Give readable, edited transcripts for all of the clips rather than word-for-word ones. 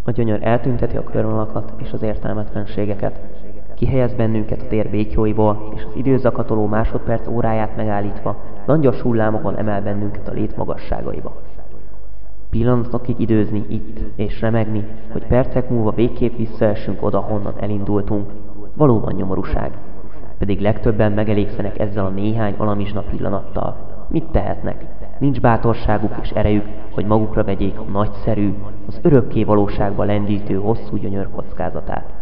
A gyönyör eltünteti a körvonalakat és az értelmetlenségeket. Kihelyez bennünket a tér békjóiból, és az időzakatoló másodperc óráját megállítva, langyos hullámokon emel bennünket a lét magasságaiba. Pillanatokig időzni itt, és remegni, hogy percek múlva végképp visszaessünk oda, honnan elindultunk, valóban nyomorúság. Pedig legtöbben megelégszenek ezzel a néhány alamizsna pillanattal. Mit tehetnek? Nincs bátorságuk és erejük, hogy magukra vegyék a nagyszerű, az örökké valóságba lendítő hosszú gyönyör kockázatát.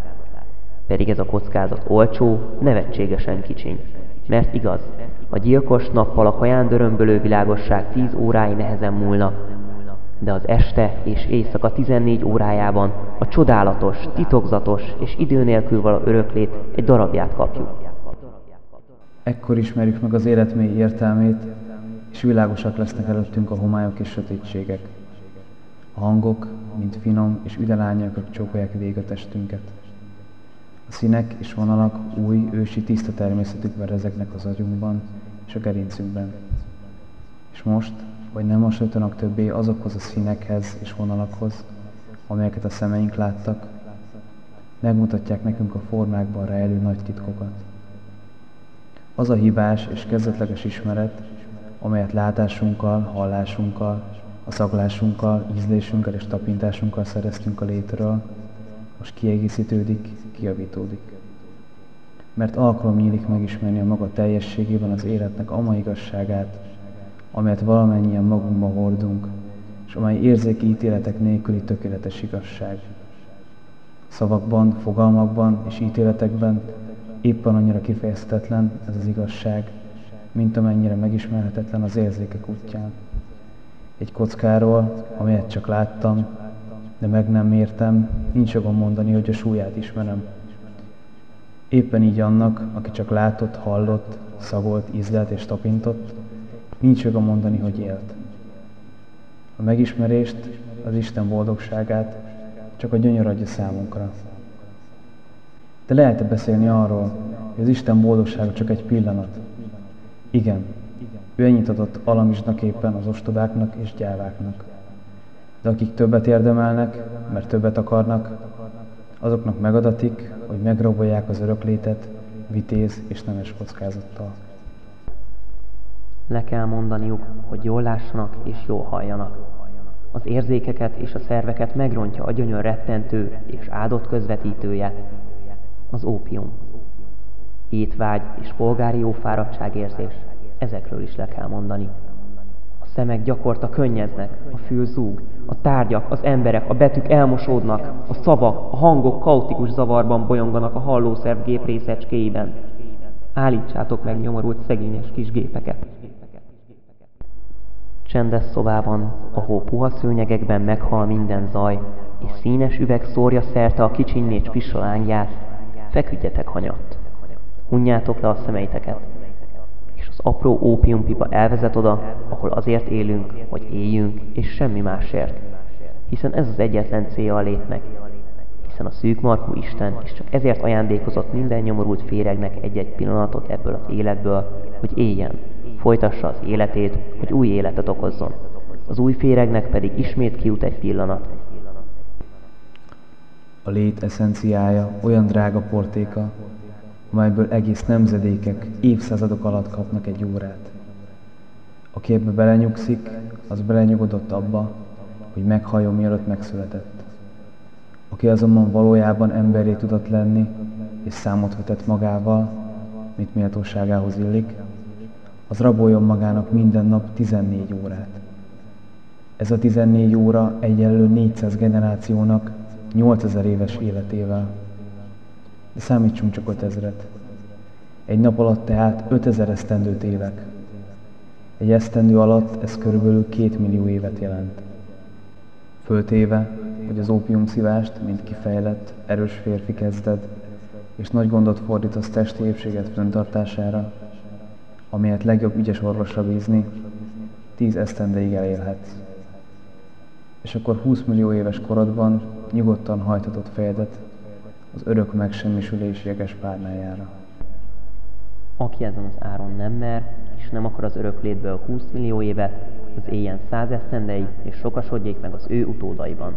Pedig ez a kockázat olcsó, nevetségesen kicsiny. Mert igaz, a gyilkos nappal a kaján dörömbölő világosság 10 órái nehezen múlnak, de az este és éjszaka 14 órájában a csodálatos, titokzatos és idő nélkül való öröklét egy darabját kapjuk. Ekkor ismerjük meg az élet mély értelmét, és világosak lesznek előttünk a homályok és sötétségek. A hangok, mint finom és üdelányakok csókolják végig a testünket. A színek és vonalak új, ősi, tiszta természetükben rezegnek az agyunkban és a gerincünkben. És most, hogy nem hasonlítanak többé azokhoz a színekhez és vonalakhoz, amelyeket a szemeink láttak, megmutatják nekünk a formákban rejlő nagy titkokat. Az a hibás és kezdetleges ismeret, amelyet látásunkkal, hallásunkkal, a szaglásunkkal, ízlésünkkel és tapintásunkkal szereztünk a létről, most kiegészítődik, kijavítódik. Mert alkalom nyílik megismerni a maga teljességében az életnek ama igazságát, amelyet valamennyien magunkban hordunk, és amely érzéki ítéletek nélküli tökéletes igazság. Szavakban, fogalmakban és ítéletekben éppen annyira kifejezhetetlen ez az igazság, mint amennyire megismerhetetlen az érzékek útján. Egy kockáról, amelyet csak láttam, de meg nem mértem, nincs jogom mondani, hogy a súlyát ismerem. Éppen így annak, aki csak látott, hallott, szagolt, ízlelt és tapintott, nincs jogom mondani, hogy élt. A megismerést, az Isten boldogságát csak a gyönyör adja számunkra. De lehet-e beszélni arról, hogy az Isten boldogsága csak egy pillanat? Igen, ő ennyit adott alamizsnaképpen az ostobáknak és gyáváknak. De akik többet érdemelnek, mert többet akarnak, azoknak megadatik, hogy megrabolják az öröklétet vitéz és nemes kockázattal. Le kell mondaniuk, hogy jól lássanak és jól halljanak. Az érzékeket és a szerveket megrontja a gyönyör rettentő és áldott közvetítője, az ópium. Étvágy és polgári jófáradtságérzés, ezekről is le kell mondani. A szemek gyakorta könnyeznek, a fül zúg, a tárgyak, az emberek, a betűk elmosódnak, a szavak, a hangok kaotikus zavarban bolyonganak a hallószerv géprészecskéiben. Állítsátok meg nyomorult szegényes kis gépeket. Csendes szobában, a hó puha szőnyegekben meghal minden zaj, és színes üveg szórja szerte a kicsinynécs pislolángját. Feküdjetek hanyatt. Hunjátok le a szemeiteket, és az apró ópiumpipa elvezet oda, ahol azért élünk, hogy éljünk, és semmi másért. Hiszen ez az egyetlen célja a létnek. Hiszen a szűkmarkú Isten is csak ezért ajándékozott minden nyomorult féregnek egy-egy pillanatot ebből az életből, hogy éljen, folytassa az életét, hogy új életet okozzon. Az új féregnek pedig ismét kijut egy pillanat. A lét eszenciája olyan drága portéka, amelyből egész nemzedékek, évszázadok alatt kapnak egy órát. Aki ebbe belenyugszik, az belenyugodott abba, hogy meghalljon, mielőtt megszületett. Aki azonban valójában emberré tudott lenni, és számot vetett magával, mint méltóságához illik, az raboljon magának minden nap 14 órát. Ez a 14 óra egyenlő 400 generációnak 8000 éves életével. De számítsunk csak 5000-et. Egy nap alatt tehát 5000 esztendőt élek. Egy esztendő alatt ez körülbelül 2 millió évet jelent. Föltéve, hogy az ópiumszívást, mint kifejlett, erős férfi kezded, és nagy gondot fordítasz testi épséget fenntartására, amelyet legjobb ügyes orvosra bízni, 10 esztendeig elélhetsz. És akkor 20 millió éves korodban nyugodtan hajthatod fejedet az örök megsemmisülés jeges párnájára. Aki ezen az áron nem mer, és nem akar az örök létből 20 millió évet, az éljen 100 esztendeig, és sokasodjék meg az ő utódaiban.